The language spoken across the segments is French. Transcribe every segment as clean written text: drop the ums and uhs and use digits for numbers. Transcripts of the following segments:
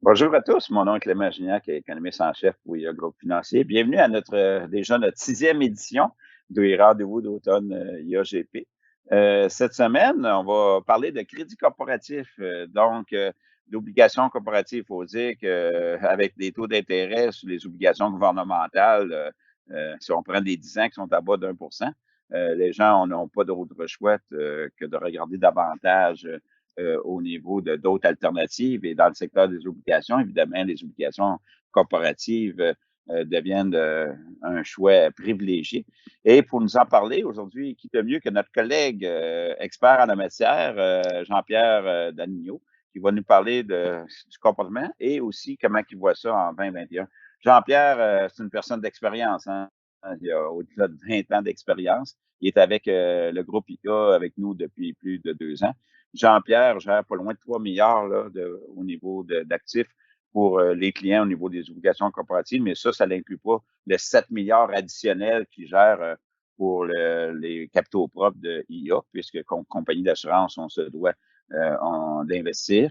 Bonjour à tous, mon nom est Clément Gignac, économiste en chef pour IA Groupe Financier. Bienvenue à déjà notre sixième édition des rendez-vous d'automne IAGP. Cette semaine, on va parler de crédit corporatif, d'obligations corporatives. Il faut dire qu'avec des taux d'intérêt sur les obligations gouvernementales, si on prend des 10 ans qui sont à bas d'1%, les gens n'ont pas d'autre choix que de regarder davantage au niveau de d'autres alternatives. Et dans le secteur des obligations, évidemment, les obligations corporatives deviennent un choix privilégié. Et pour nous en parler aujourd'hui, qui de mieux que notre collègue expert en la matière, Jean-Pierre Danigno, qui va nous parler du comportement et aussi comment il voit ça en 2021. Jean-Pierre, c'est une personne d'expérience, hein? Il a au-delà de 20 ans d'expérience. Il est avec le groupe ICA avec nous depuis plus de 2 ans. Jean-Pierre gère pas loin de 3 milliards là, au niveau d'actifs pour les clients au niveau des obligations corporatives, mais ça n'inclut pas les 7 milliards additionnels qu'il gère pour les capitaux propres de IA, puisque comme compagnie d'assurance, on se doit d'investir,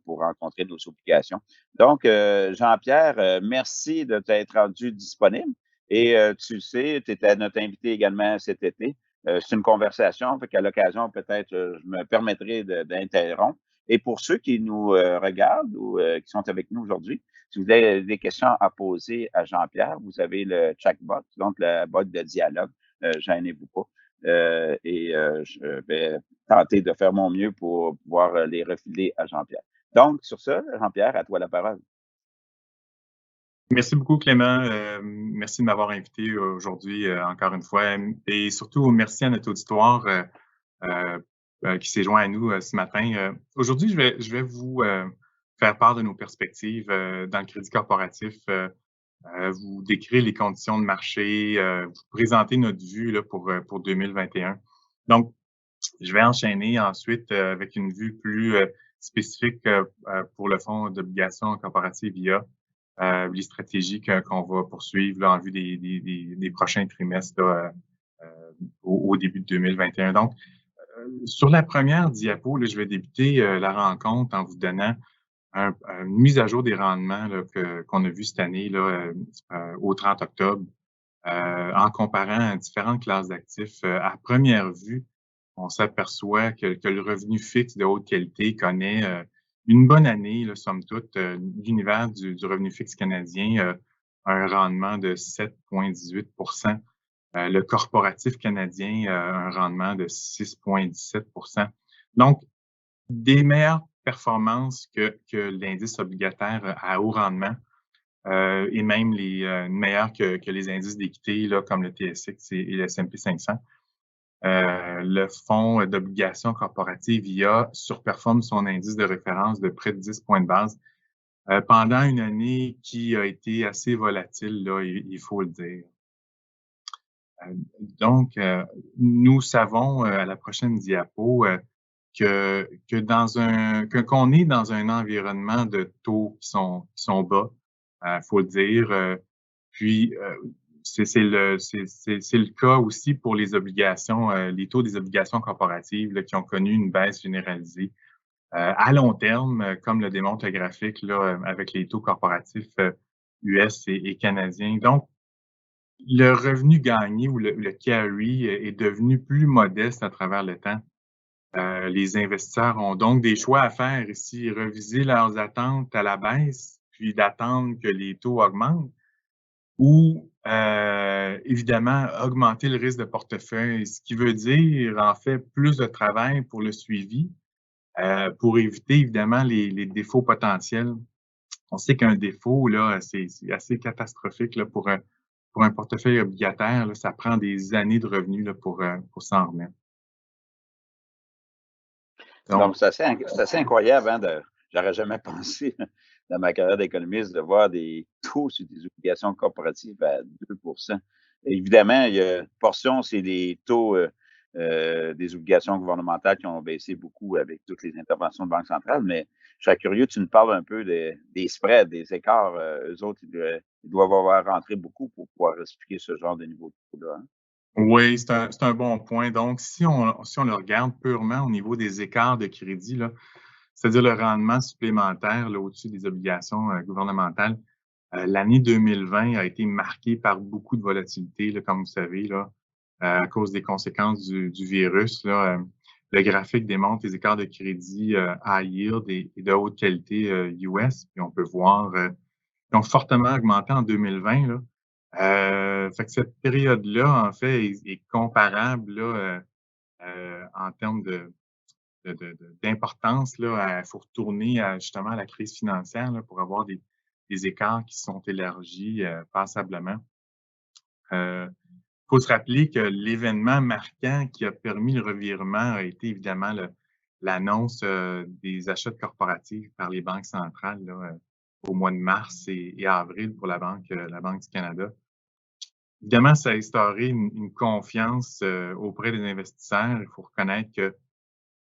pour rencontrer nos obligations. Donc, Jean-Pierre, merci de t'être rendu disponible. Et tu le sais, tu étais notre invité également cet été. C'est une conversation, fait qu'à l'occasion, peut-être, je me permettrai d'interrompre. Et pour ceux qui nous regardent ou qui sont avec nous aujourd'hui, si vous avez des questions à poser à Jean-Pierre, vous avez le chatbot, donc la boîte de dialogue. Gênez-vous pas. Je vais tenter de faire mon mieux pour pouvoir les refiler à Jean-Pierre. Donc, sur ça, Jean-Pierre, à toi la parole. Merci beaucoup, Clément. Merci de m'avoir invité aujourd'hui encore une fois. Et surtout, merci à notre auditoire qui s'est joint à nous ce matin. Aujourd'hui, je vais vous faire part de nos perspectives dans le crédit corporatif, vous décrire les conditions de marché, vous présenter notre vue là, pour 2021. Donc, je vais enchaîner ensuite avec une vue plus spécifique pour le fonds d'obligation corporative IA. Les stratégies qu'on va poursuivre là, en vue des prochains trimestres là, au début de 2021. Donc, sur la première diapo, là, je vais débuter la rencontre en vous donnant une mise à jour des rendements là, qu'on a vu cette année là, au 30 octobre, en comparant différentes classes d'actifs. À première vue, on s'aperçoit que le revenu fixe de haute qualité connaît une bonne année, là, somme toute. L'univers du revenu fixe canadien a un rendement de 7,18 le corporatif canadien a un rendement de 6,17 Donc, des meilleures performances que l'indice obligataire à haut rendement et même meilleures que les indices d'équité là, comme le TSX et le S&P 500. Le fonds d'obligation corporative IA surperforme son indice de référence de près de 10 points de base pendant une année qui a été assez volatile, là, il faut le dire. Donc, nous savons à la prochaine diapo qu'on est dans un environnement de taux qui sont bas, faut le dire. Puis c'est le cas aussi pour les obligations, les taux des obligations corporatives là, qui ont connu une baisse généralisée à long terme, comme le démontre le graphique là, avec les taux corporatifs US et canadiens. Donc, le revenu gagné ou le carry est devenu plus modeste à travers le temps. Les investisseurs ont donc des choix à faire ici, reviser leurs attentes à la baisse, puis d'attendre que les taux augmentent, ou évidemment augmenter le risque de portefeuille, ce qui veut dire en fait plus de travail pour le suivi, pour éviter évidemment les défauts potentiels. On sait qu'un défaut, là, c'est assez catastrophique là, pour un portefeuille obligataire. Là, ça prend des années de revenus là, pour s'en remettre. Donc, c'est assez incroyable, hein, j'aurais jamais pensé dans ma carrière d'économiste de voir des taux sur des obligations corporatives à 2. Évidemment, il y a une portion, c'est des taux des obligations gouvernementales qui ont baissé beaucoup avec toutes les interventions de Banque centrale, mais je serais curieux, tu nous parles un peu des spreads, des écarts. Eux autres, ils doivent avoir rentré beaucoup pour pouvoir expliquer ce genre de niveau de taux-là. Hein? Oui, c'est un bon point. Donc, si on le regarde purement au niveau des écarts de crédit, là, c'est-à-dire le rendement supplémentaire là, au-dessus des obligations gouvernementales. L'année 2020 a été marquée par beaucoup de volatilité, là, comme vous savez, là, à cause des conséquences du virus. Là, le graphique démontre les écarts de crédit high yield et de haute qualité US. Puis on peut voir qui ont fortement augmenté en 2020. Là. Fait que cette période-là, en fait, est comparable là, en termes d'importance. Il faut retourner justement à la crise financière là, pour avoir des écarts qui sont élargis passablement. Faut se rappeler que l'événement marquant qui a permis le revirement a été évidemment l'annonce des achats de corporatifs par les banques centrales là, au mois de mars et avril pour la Banque du Canada. Évidemment, ça a instauré une confiance auprès des investisseurs. Il faut reconnaître que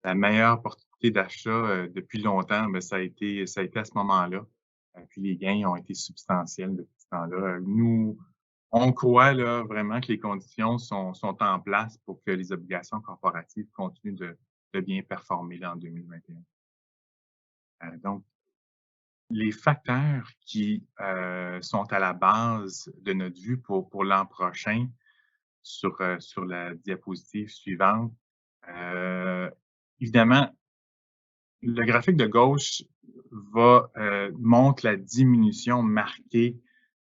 la meilleure opportunité d'achat depuis longtemps, bien, ça a été à ce moment-là. Puis les gains ont été substantiels depuis ce temps-là. Nous, on croit là, vraiment que les conditions sont en place pour que les obligations corporatives continuent de bien performer là, en 2021. Donc, les facteurs qui sont à la base de notre vue pour l'an prochain sur la diapositive suivante, évidemment, le graphique de gauche montre la diminution marquée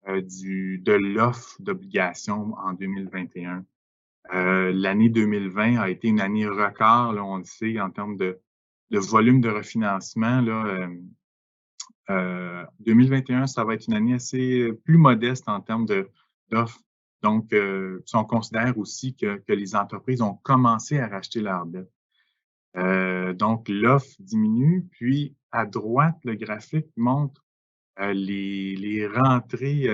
de l'offre d'obligations en 2021. L'année 2020 a été une année record, là, on le sait, en termes de volume de refinancement. Là, 2021, ça va être une année assez plus modeste en termes d'offres. Donc, si on considère aussi que les entreprises ont commencé à racheter leurs dettes. Donc, l'offre diminue. Puis, à droite, le graphique montre les rentrées,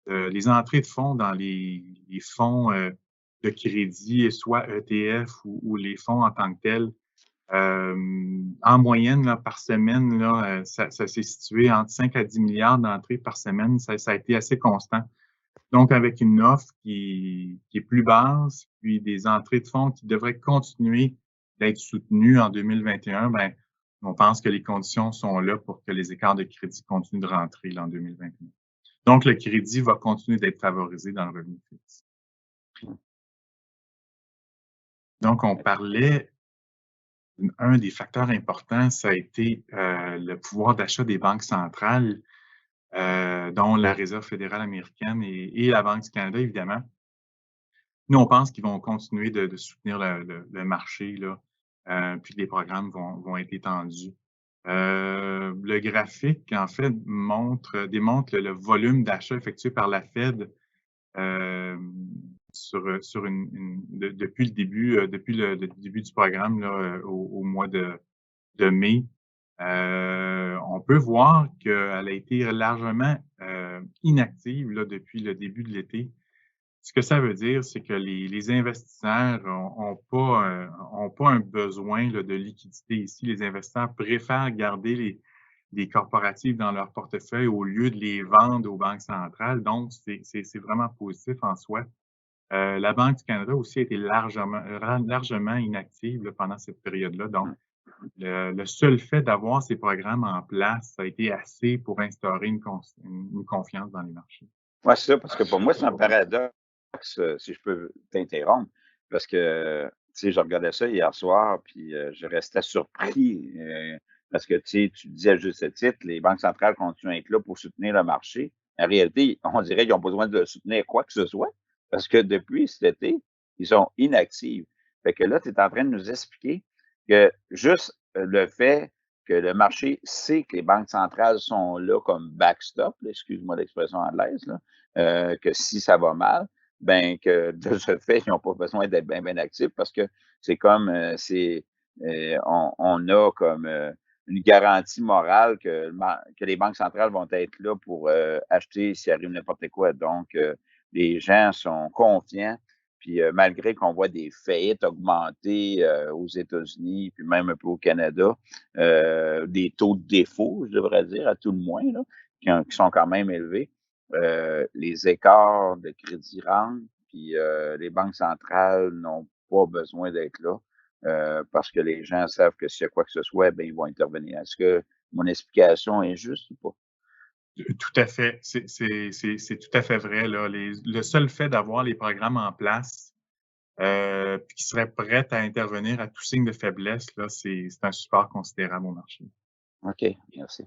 les entrées de fonds dans les fonds de crédit, soit ETF ou les fonds en tant que tels. En moyenne, là, par semaine, là, ça s'est situé entre 5 à 10 milliards d'entrées par semaine. Ça a été assez constant. Donc, avec une offre qui est plus basse, puis des entrées de fonds qui devraient continuer d'être soutenues en 2021, ben, on pense que les conditions sont là pour que les écarts de crédit continuent de rentrer là, en 2021. Donc, le crédit va continuer d'être favorisé dans le revenu fixe. Donc, on parlait, un des facteurs importants, ça a été le pouvoir d'achat des banques centrales, dont la Réserve fédérale américaine et la Banque du Canada, évidemment. Nous, on pense qu'ils vont continuer de soutenir le marché, là, puis les programmes vont être étendus. Le graphique, en fait, démontre le volume d'achat effectué par la Fed depuis le début du programme là, au mois de mai. On peut voir qu'elle a été largement inactive là, depuis le début de l'été. Ce que ça veut dire, c'est que les investisseurs ont pas un besoin là, de liquidité ici. Les investisseurs préfèrent garder les corporatifs dans leur portefeuille au lieu de les vendre aux banques centrales. Donc, c'est vraiment positif en soi. La Banque du Canada aussi a été largement inactive là, pendant cette période-là. Donc, le seul fait d'avoir ces programmes en place, ça a été assez pour instaurer une confiance dans les marchés. Oui, c'est ça, parce que pour moi, c'est un paradoxe, si je peux t'interrompre, parce que, tu sais, je regardais ça hier soir, puis je restais surpris, parce que, tu sais, tu disais à juste titre, les banques centrales continuent à être là pour soutenir le marché. En réalité, on dirait qu'ils ont besoin de soutenir quoi que ce soit, parce que depuis cet été, ils sont inactifs. Fait que là, tu es en train de nous expliquer que juste le fait que le marché sait que les banques centrales sont là comme backstop, excuse-moi l'expression anglaise, là, que si ça va mal, ben que de ce fait, ils n'ont pas besoin d'être bien actifs parce que c'est comme on a comme une garantie morale que les banques centrales vont être là pour acheter s'il arrive n'importe quoi. Donc, les gens sont confiants. Puis malgré qu'on voit des faillites augmenter aux États-Unis, puis même un peu au Canada, des taux de défaut, je devrais dire, à tout le moins, là, qui sont quand même élevés. Les écarts de crédit rentrent, puis les banques centrales n'ont pas besoin d'être là. parce que les gens savent que s'il y a quoi que ce soit, ben ils vont intervenir. Est-ce que mon explication est juste ou pas? Tout à fait. C'est tout à fait vrai, là. Le seul fait d'avoir les programmes en place, puis qui seraient prêts à intervenir à tout signe de faiblesse, là, c'est un support considérable au marché. OK, merci.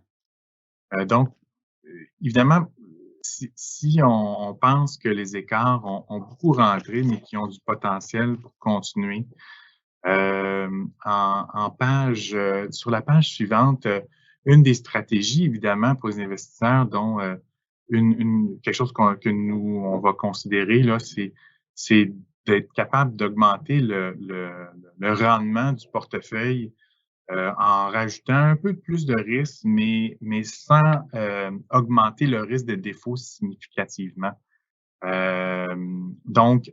Donc, évidemment, si on pense que les écarts ont beaucoup rentré, mais qui ont du potentiel pour continuer, sur la page suivante, une des stratégies, évidemment, pour les investisseurs, dont quelque chose que nous, on va considérer, là, c'est d'être capable d'augmenter le rendement du portefeuille en rajoutant un peu plus de risque, mais sans augmenter le risque de défaut significativement. Donc,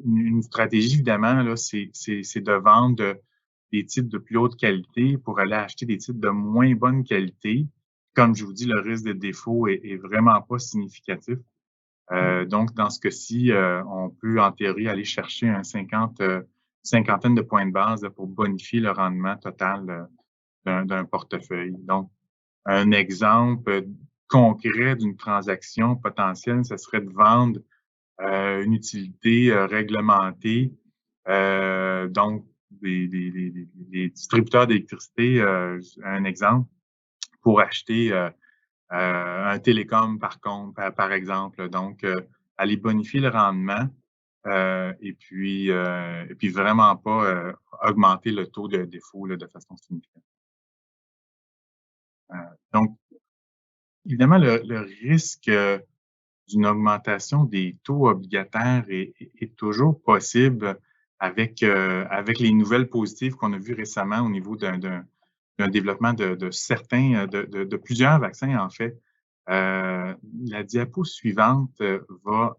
une stratégie, évidemment, là, c'est de vendre des titres de plus haute qualité pour aller acheter des titres de moins bonne qualité. Comme je vous dis, le risque de défaut est vraiment pas significatif. Donc, dans ce cas-ci, on peut, en théorie, aller chercher cinquantaine de points de base là, pour bonifier le rendement total d'un portefeuille. Donc, un exemple concret d'une transaction potentielle, ce serait de vendre une utilité réglementée, donc des distributeurs d'électricité, un exemple, pour acheter un télécom par exemple. Donc, aller bonifier le rendement et puis vraiment pas augmenter le taux de défaut là, de façon significative. Donc, évidemment, le risque d'une augmentation des taux obligataires est toujours possible avec les nouvelles positives qu'on a vues récemment au niveau d'un développement de certains, de plusieurs vaccins, en fait. La diapo suivante va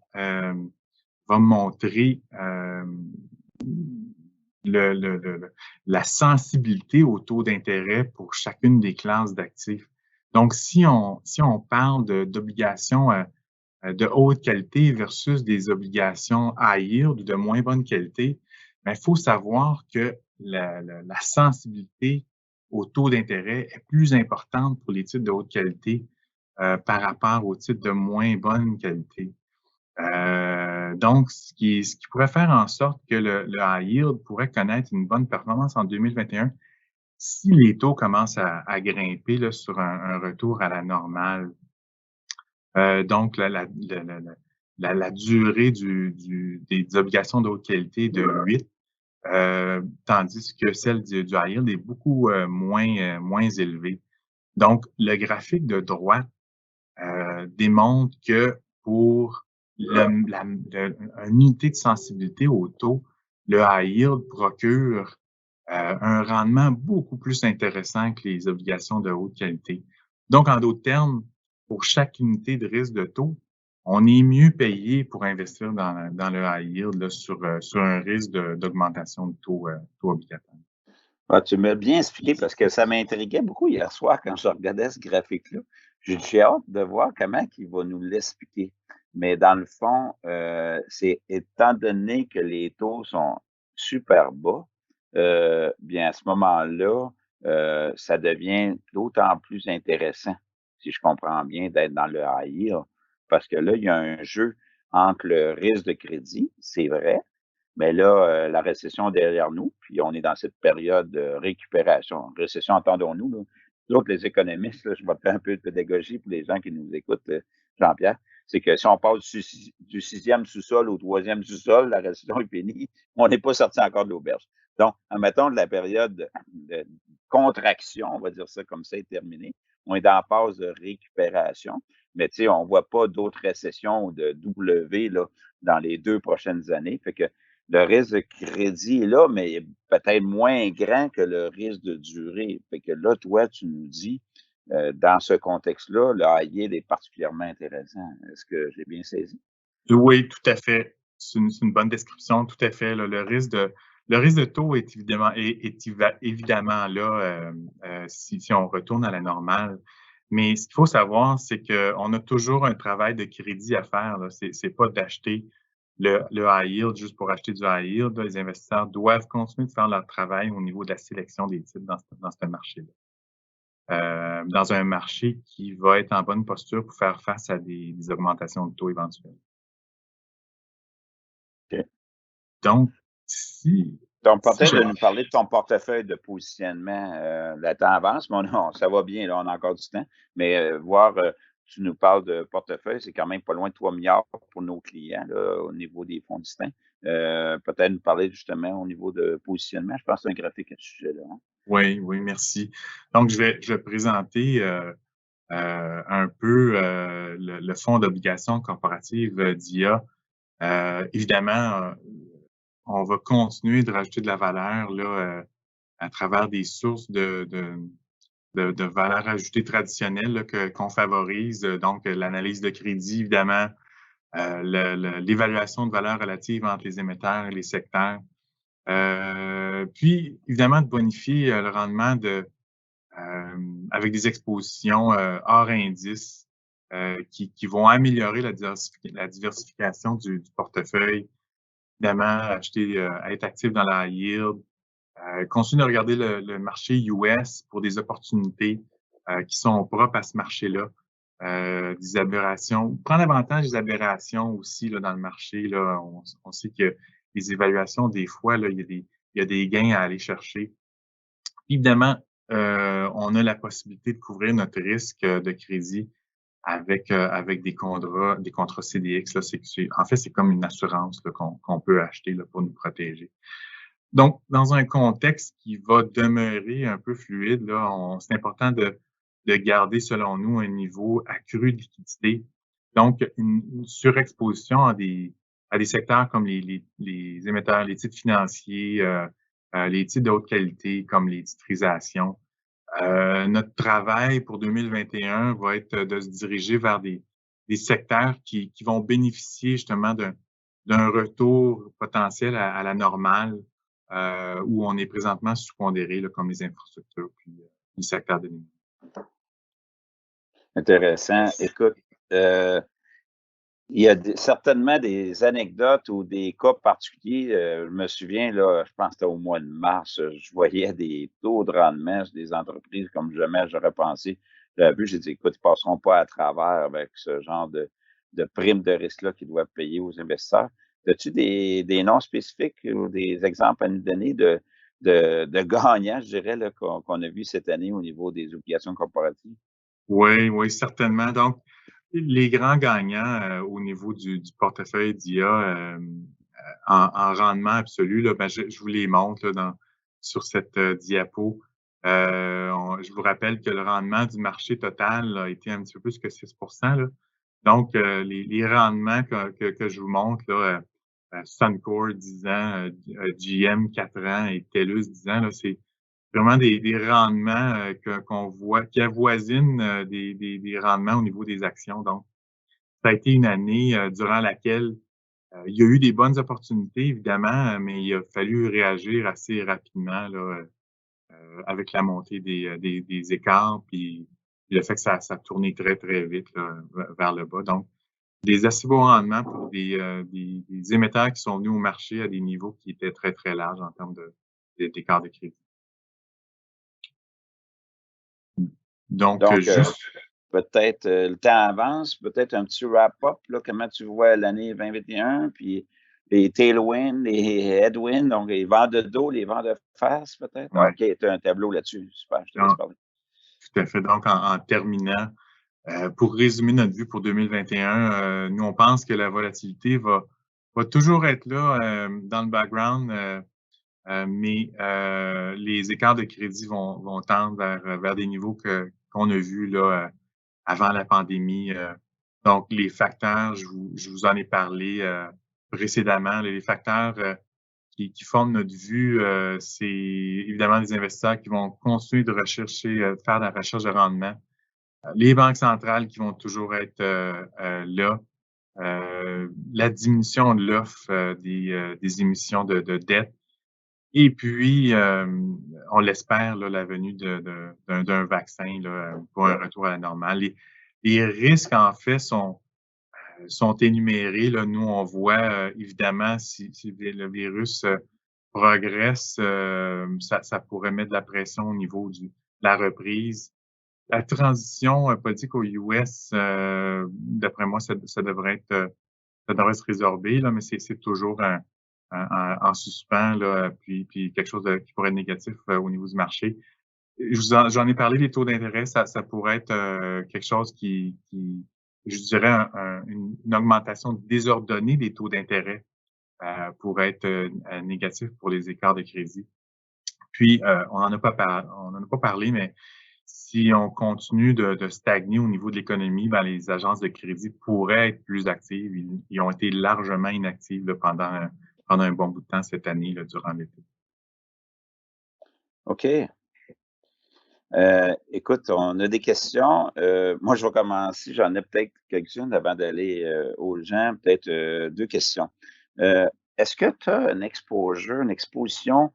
montrer la sensibilité au taux d'intérêt pour chacune des classes d'actifs. Donc, si on parle d'obligations de haute qualité versus des obligations high yield ou de moins bonne qualité, il faut savoir que la sensibilité au taux d'intérêt est plus importante pour les titres de haute qualité par rapport aux titres de moins bonne qualité. Donc, ce qui pourrait faire en sorte que le high yield pourrait connaître une bonne performance en 2021 si les taux commencent à grimper là, sur un retour à la normale. Donc, la durée des obligations de haute qualité est de 8, tandis que celle du high yield est beaucoup moins élevée. Donc, le graphique de droite démontre que pour une unité de sensibilité au taux, le high yield procure un rendement beaucoup plus intéressant que les obligations de haute qualité. Donc, en d'autres termes, pour chaque unité de risque de taux, on est mieux payé pour investir dans le high yield là, sur un risque d'augmentation de taux obligataire. Ah, tu m'as bien expliqué parce que ça m'intriguait beaucoup hier soir quand je regardais ce graphique-là. J'ai hâte de voir comment il va nous l'expliquer. Mais dans le fond, c'est étant donné que les taux sont super bas, bien à ce moment-là, ça devient d'autant plus intéressant, si je comprends bien, d'être dans le high yield. Parce que là, il y a un jeu entre le risque de crédit, c'est vrai, mais là, la récession est derrière nous, puis on est dans cette période de récupération. Récession, entendons-nous, là. Nous autres, les économistes, là, je vais faire un peu de pédagogie pour les gens qui nous écoutent, Jean-Pierre, c'est que si on passe du 6e sous-sol au 3e sous-sol, la récession est finie, on n'est pas sorti encore de l'auberge. Donc, admettons de la période de contraction, on va dire ça comme ça, est terminée. On est dans la phase de récupération, mais tu sais, on ne voit pas d'autres récessions de W là, dans les 2 prochaines années. Fait que le risque de crédit est là, mais peut-être moins grand que le risque de durée. Fait que là, toi, tu nous dis, dans ce contexte-là, le high yield est particulièrement intéressant. Est-ce que j'ai bien saisi? Oui, tout à fait. C'est une bonne description, tout à fait. Là. Le risque de taux est évidemment là si on retourne à la normale. Mais ce qu'il faut savoir, c'est qu'on a toujours un travail de crédit à faire. Là. C'est pas d'acheter le high yield, juste pour acheter du high yield, là, les investisseurs doivent continuer de faire leur travail au niveau de la sélection des titres dans ce marché-là. Dans un marché qui va être en bonne posture pour faire face à des augmentations de taux éventuelles. OK. Donc, Donc, peut-être de nous parler de ton portefeuille de positionnement. Le temps avance, mais ça va bien, là, on a encore du temps. Mais tu nous parles de portefeuille, c'est quand même pas loin de 3 milliards pour nos clients là, au niveau des fonds distincts. Peut-être nous parler justement au niveau de positionnement. Je pense que c'est un graphique à ce sujet-là. Hein? Oui, merci. Donc, je vais présenter un peu le fonds d'obligations corporatives d'IA. Évidemment, on va continuer de rajouter de la valeur là, à travers des sources de valeur ajoutée traditionnelles qu'on favorise. Donc, l'analyse de crédit, évidemment, l'évaluation de valeur relative entre les émetteurs et les secteurs. Puis, évidemment, de bonifier le rendement avec des expositions hors indice qui vont améliorer la diversification du portefeuille. Évidemment, être actif dans la yield, continuer de regarder le marché US pour des opportunités qui sont propres à ce marché-là. Des aberrations, prendre avantage des aberrations aussi là, dans le marché. Là, on sait que les évaluations, des fois, là, il y a des gains à aller chercher. Évidemment, on a la possibilité de couvrir notre risque de crédit avec des contrats CDX. Là, en fait, c'est comme une assurance qu'on peut acheter là, pour nous protéger. Donc, dans un contexte qui va demeurer un peu fluide, là, c'est important de garder, selon nous, un niveau accru de liquidité. Donc, une surexposition à des secteurs comme les émetteurs, les titres financiers, les titres de haute qualité comme les titrisations. Notre travail pour 2021 va être de se diriger vers des secteurs qui vont bénéficier justement d'un retour potentiel à la normale, où on est présentement sous-pondéré, comme les infrastructures puis le secteur de l'énergie. Intéressant. Écoute, il y a certainement des anecdotes ou des cas particuliers. Je me souviens, là, je pense que c'était au mois de mars, je voyais des taux de rendement sur des entreprises comme jamais j'aurais pensé. J'avais vu, j'ai dit, écoute, ils ne passeront pas à travers avec ce genre de primes de risque-là qu'ils doivent payer aux investisseurs. As-tu des noms spécifiques ou des exemples à nous donner de gagnants, je dirais, là, qu'on a vu cette année au niveau des obligations corporatives? Oui, certainement. Donc, les grands gagnants au niveau du portefeuille d'IA en rendement absolu, là, ben, je vous les montre là, sur cette diapo. Je vous rappelle que le rendement du marché total a été un petit peu plus que 6 là. Donc, les rendements que je vous montre, là, Suncor 10 ans, GM 4 ans et TELUS 10 ans, là, c'est vraiment des rendements qu'on voit qui avoisinent des rendements au niveau des actions. Donc, ça a été une année durant laquelle il y a eu des bonnes opportunités, évidemment, mais il a fallu réagir assez rapidement là, avec la montée des écarts, puis le fait que ça a tourné très, très vite là, vers le bas. Donc, des assez beaux rendements pour des émetteurs qui sont venus au marché à des niveaux qui étaient très, très larges en termes d'écart de crédit. Donc, juste peut-être le temps avance, peut-être un petit wrap-up, là, comment tu vois l'année 2021, puis les tailwinds, les headwinds, donc les vents de dos, les vents de face, peut-être? ouais, OK, tu as un tableau là-dessus. Super, je te laisse donc, parler. tout à fait. Donc, en terminant, pour résumer notre vue pour 2021, nous, on pense que la volatilité va toujours être là dans le background, mais les écarts de crédit vont tendre vers des niveaux qu'on a vus là, avant la pandémie. Donc, les facteurs, je vous en ai parlé précédemment, les facteurs qui forment notre vue, c'est évidemment des investisseurs qui vont continuer de rechercher, faire de la recherche de rendement. Les banques centrales qui vont toujours être là. La diminution de l'offre des émissions de dette. Et puis, on l'espère, la venue d'un vaccin là, pour un retour à la normale. Les risques, en fait, sont sont énumérés. Là, nous, on voit évidemment si le virus progresse, ça pourrait mettre de la pression au niveau de la reprise. La transition politique aux US, d'après moi, ça devrait se résorber, là, mais c'est toujours en suspens, là, puis quelque chose qui pourrait être négatif au niveau du marché. J'en ai parlé, les taux d'intérêt, ça pourrait être quelque chose qui je dirais, une augmentation désordonnée des taux d'intérêt pourrait être négatif pour les écarts de crédit. Puis, on n'en a pas parlé, mais si on continue de stagner au niveau de l'économie, ben, les agences de crédit pourraient être plus actives. Ils ont été largement inactives là, pendant un bon bout de temps cette année, là, durant l'été. OK. Écoute, on a des questions. Moi, je vais commencer. J'en ai peut-être quelques-unes avant d'aller aux gens. Peut-être 2 questions. Est-ce que tu as une exposition,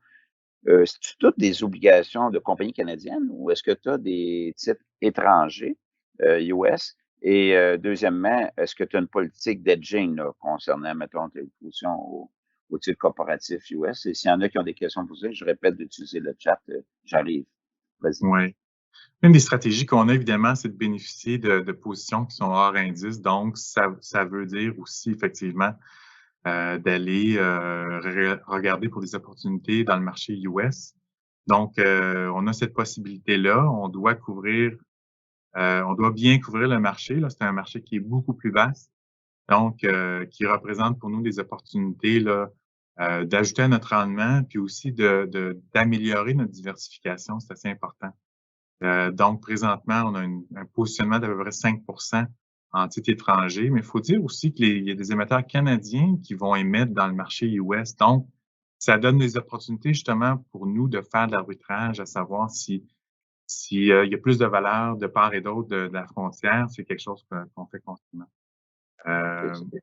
c'est-tu toutes des obligations de compagnies canadiennes ou est-ce que tu as des titres étrangers, US? Et deuxièmement, est-ce que tu as une politique d'edging là, concernant, mettons, tes expositions au titre corporatif US? Et s'il y en a qui ont des questions posées, je répète d'utiliser le chat. J'arrive. Vas-y. Oui. Une des stratégies qu'on a, évidemment, c'est de bénéficier de positions qui sont hors indice. Donc, ça veut dire aussi, effectivement, d'aller regarder pour des opportunités dans le marché US. Donc, on a cette possibilité-là. On doit bien couvrir le marché. Là, c'est un marché qui est beaucoup plus vaste, donc qui représente pour nous des opportunités là, d'ajouter à notre rendement, puis aussi d'améliorer notre diversification. C'est assez important. Donc, présentement, on a un positionnement d'à peu près 5 en titres étrangers, mais il faut dire aussi qu'il y a des émetteurs canadiens qui vont émettre dans le marché US. Donc, ça donne des opportunités justement pour nous de faire de l'arbitrage, à savoir si il y a plus de valeur de part et d'autre de la frontière. C'est quelque chose qu'on fait constamment. OK, Euh, c'est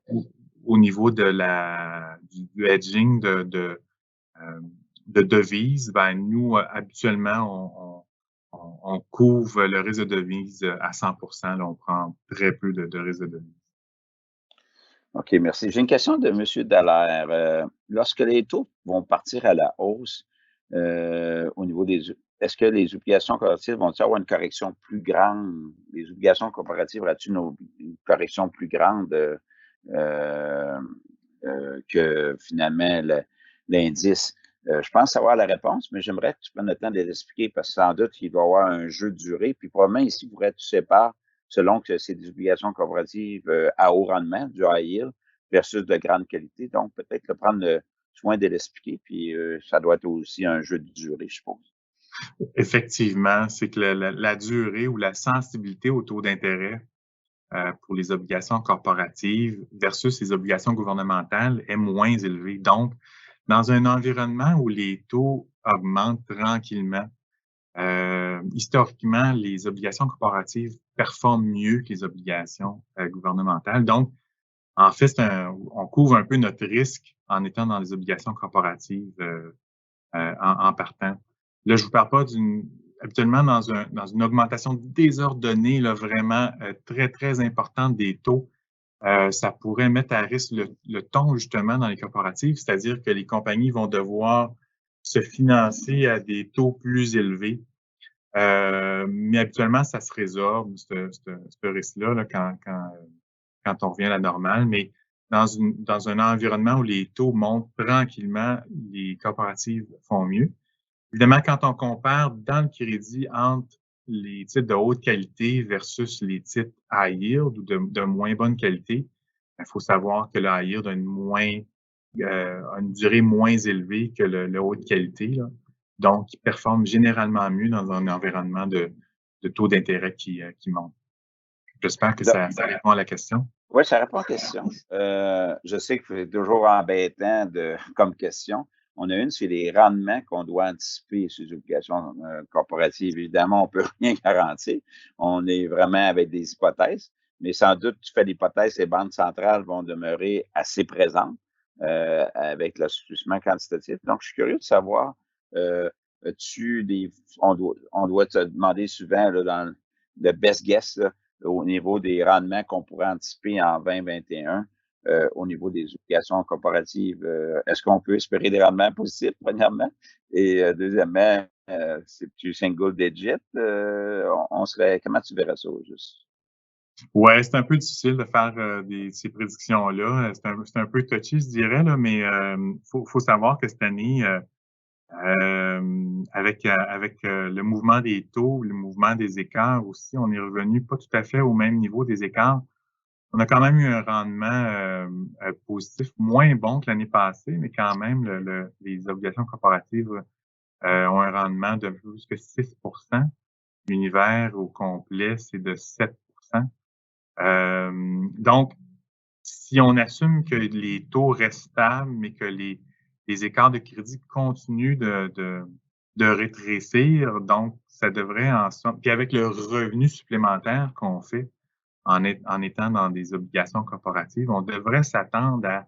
au niveau du hedging de devises, ben nous, habituellement, on couvre le risque de devise à 100 là, on prend très peu de risque de devise. OK, merci. J'ai une question de M. Dallaire. Lorsque les taux vont partir à la hausse, au niveau est-ce que les obligations corporatives vont-elles avoir une correction plus grande? Les obligations corporatives auraient-elles une correction plus grande euh, que finalement l'indice? Je pense savoir la réponse, mais j'aimerais que tu prennes le temps de l'expliquer parce que sans doute, il va y avoir un jeu de durée. Puis probablement ici, il faudrait que tu sépares selon que c'est des obligations corporatives à haut rendement, du high yield, versus de grande qualité. Donc, peut-être prendre le soin de l'expliquer, puis ça doit être aussi un jeu de durée, je suppose. Effectivement, c'est que la durée ou la sensibilité au taux d'intérêt pour les obligations corporatives versus les obligations gouvernementales est moins élevée. Donc, dans un environnement où les taux augmentent tranquillement, historiquement, les obligations corporatives performent mieux que les obligations gouvernementales. Donc, en fait, on couvre un peu notre risque en étant dans les obligations corporatives en partant. Là, je vous parle pas habituellement dans une augmentation désordonnée, là, vraiment très, très importante des taux. Ça pourrait mettre à risque le ton, justement, dans les corporatives, c'est-à-dire que les compagnies vont devoir se financer à des taux plus élevés. Mais habituellement, ça se résorbe, ce risque-là, là, quand on revient à la normale. Mais dans un environnement où les taux montent tranquillement, les corporatives font mieux. Évidemment, quand on compare dans le crédit entre les titres de haute qualité versus les titres high yield ou de moins bonne qualité, il faut savoir que le high yield a une durée moins élevée que le haute qualité, là. Donc, il performe généralement mieux dans un environnement de taux d'intérêt qui monte. J'espère que ça répond à la question. Oui, ça répond à la question. Je sais que c'est toujours embêtant comme question. On a une, c'est les rendements qu'on doit anticiper sur les obligations corporatives. Évidemment, on ne peut rien garantir. On est vraiment avec des hypothèses, mais sans doute, tu fais l'hypothèse que les banques centrales vont demeurer assez présentes avec l'assouplissement quantitatif. Donc, je suis curieux de savoir, on doit te demander souvent là, dans le best guess, là, au niveau des rendements qu'on pourrait anticiper en 2021 au niveau des obligations corporatives? Est-ce qu'on peut espérer des rendements positifs, premièrement? Et deuxièmement, c'est-tu single digit? Comment tu verrais ça, juste? Ouais, c'est un peu difficile de faire ces prédictions-là. C'est un peu touchy, je dirais, là, mais faut savoir que cette année, avec le mouvement des taux, le mouvement des écarts aussi, on est revenu pas tout à fait au même niveau des écarts. On a quand même eu un rendement positif moins bon que l'année passée, mais quand même, les obligations corporatives ont un rendement de plus que 6 L'univers au complet, c'est de 7 Donc, si on assume que les taux restent stables, mais que les écarts de crédit continuent de rétrécir, donc ça devrait en sorte. Puis avec le revenu supplémentaire qu'on fait en étant dans des obligations corporatives, on devrait s'attendre à,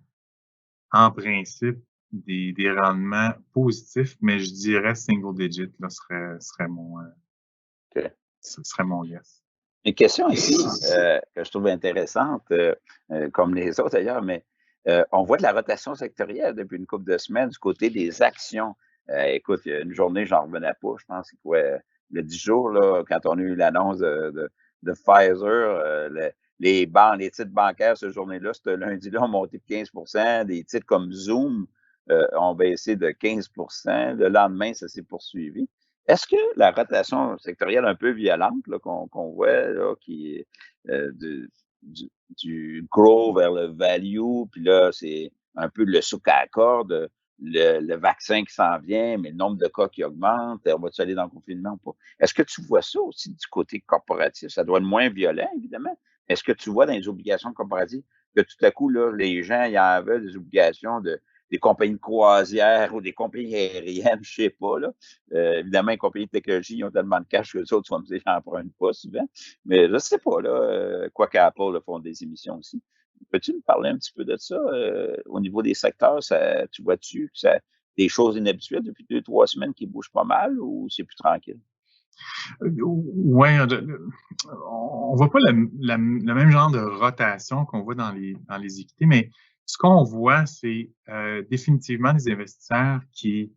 en principe, des rendements positifs, mais je dirais single digit, là, OK. serait mon yes. Une question ici que je trouve intéressante, comme les autres d'ailleurs, mais on voit de la rotation sectorielle depuis une couple de semaines du côté des actions. Écoute, il y a une journée, j'en revenais pas, je pense que le 10 jours, là, quand on a eu l'annonce de Pfizer, les titres bancaires, cette journée-là, ce lundi-là, ont monté de 15 des titres comme Zoom ont baissé de 15 Le lendemain, ça s'est poursuivi. Est-ce que la rotation sectorielle un peu violente là, qu'on voit, là, qui est du, du grow vers le value, puis là, c'est un peu le souk à la corde, le vaccin qui s'en vient, mais le nombre de cas qui augmente, on va-tu aller dans le confinement ou pas? Est-ce que tu vois ça aussi du côté corporatif? Ça doit être moins violent, évidemment. Est-ce que tu vois dans les obligations corporatives que tout à coup, là, les gens, y en veulent des obligations des compagnies de croisière ou des compagnies aériennes, je sais pas, là. Évidemment, les compagnies de technologie, ils ont tellement de cash que les autres, tu vas me dire, j'en empruntent pas souvent. Mais je sais pas, là, quoi qu'Apple font des émissions aussi. Peux-tu me parler un petit peu de ça? Au niveau des secteurs, tu vois-tu que ça des choses inhabituelles depuis 2, 3 semaines qui bougent pas mal ou c'est plus tranquille? Ouais, on voit pas le même genre de rotation qu'on voit dans les équités, mais ce qu'on voit, c'est définitivement des investisseurs qui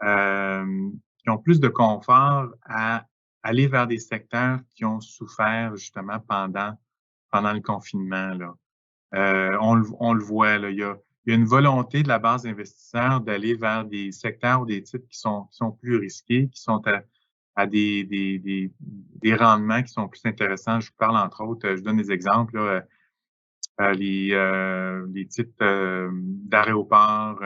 ont plus de confort à aller vers des secteurs qui ont souffert justement pendant le confinement, là. On le voit, là, il y a une volonté de la base d'investisseurs d'aller vers des secteurs ou des titres qui sont plus risqués, qui sont à des rendements qui sont plus intéressants. Je vous parle entre autres, je donne des exemples, là, les titres d'aéroports,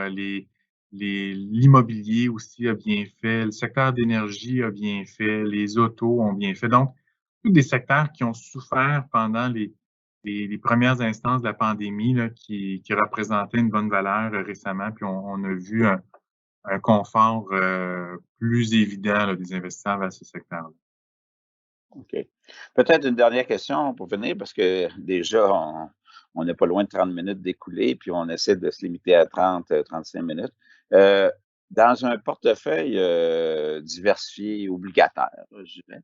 l'immobilier aussi a bien fait, le secteur d'énergie a bien fait, les autos ont bien fait. Donc, tous des secteurs qui ont souffert pendant les premières instances de la pandémie, là, qui représentaient une bonne valeur récemment, puis on a vu un confort plus évident là, des investisseurs vers ce secteur-là. OK. Peut-être une dernière question pour finir, parce que déjà, on n'est pas loin de 30 minutes d'écouler, puis on essaie de se limiter à 30, 35 minutes. Euh, dans un portefeuille diversifié obligataire, je dirais,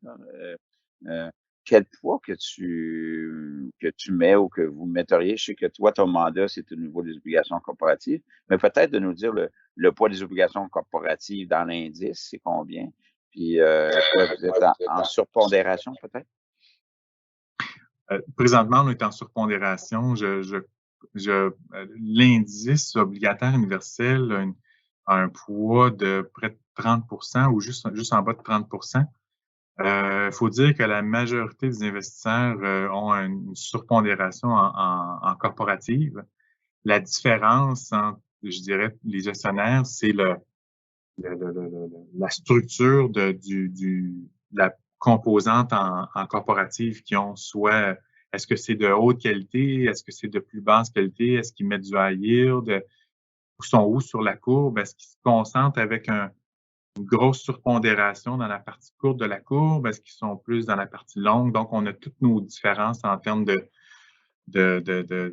là, quel poids que tu mets ou que vous metteriez? Je sais que toi, ton mandat, c'est au niveau des obligations corporatives, mais peut-être de nous dire le poids des obligations corporatives dans l'indice, c'est combien? Puis, quoi, vous êtes en surpondération peut-être? Présentement, on est en surpondération. L'indice obligataire universel a un poids de près de 30 ou juste en bas de 30 faut dire que la majorité des investisseurs ont une surpondération en corporative. La différence entre, je dirais, les gestionnaires, c'est la structure de la composante en corporative qui ont soit, est-ce que c'est de haute qualité, est-ce que c'est de plus basse qualité, est-ce qu'ils mettent du high yield, où sont où sur la courbe, est-ce qu'ils se concentrent avec une grosse surpondération dans la partie courte de la courbe, est-ce qu'ils sont plus dans la partie longue? Donc, on a toutes nos différences en termes de, de, de, de,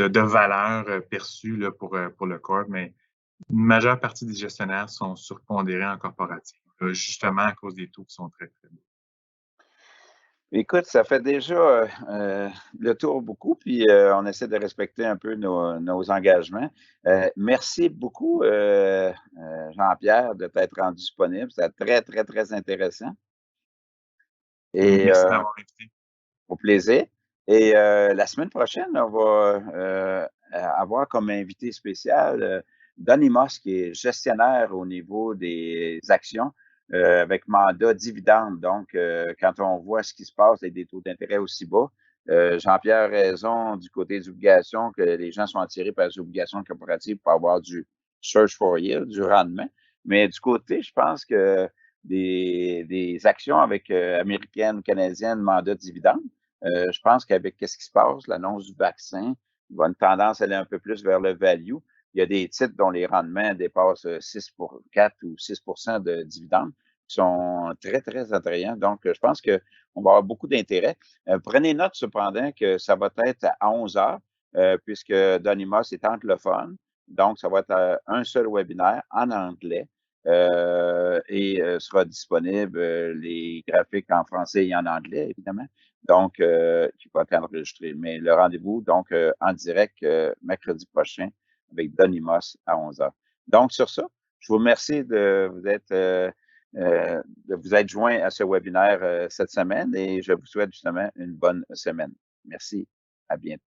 de valeurs perçues là, pour le corps, mais une majeure partie des gestionnaires sont surpondérés en corporatif, justement à cause des taux qui sont très, très bas. Écoute, ça fait déjà le tour beaucoup, puis on essaie de respecter un peu nos engagements. Merci beaucoup, Jean-Pierre, de t'être rendu disponible. C'était très, très, très intéressant et Merci de m'avoir invité. au plaisir. Et la semaine prochaine, on va avoir comme invité spécial Donny Moss, qui est gestionnaire au niveau des actions avec mandat dividende. Donc, quand on voit ce qui se passe avec des taux d'intérêt aussi bas, Jean-Pierre a raison du côté des obligations, que les gens sont attirés par les obligations corporatives pour avoir du search for yield, du rendement. Mais du côté, je pense que des actions avec américaines, canadiennes, mandat dividende, je pense qu'avec qu'est-ce qui se passe, l'annonce du vaccin, il va une tendance à aller un peu plus vers le value. Il y a des titres dont les rendements dépassent 6 pour 4 ou 6 de dividendes qui sont très, très attrayants. Donc, je pense qu'on va avoir beaucoup d'intérêt. Prenez note cependant que ça va être à 11 heures, puisque Donny Moss est anglophone. Donc, ça va être un seul webinaire en anglais. Et sera disponible les graphiques en français et en anglais, évidemment. Donc, qui va être enregistré. Mais le rendez-vous, donc, en direct mercredi prochain avec Donny Moss à 11 heures. Donc, sur ça, je vous remercie de vous être joint à ce webinaire cette semaine et je vous souhaite justement une bonne semaine. Merci. À bientôt.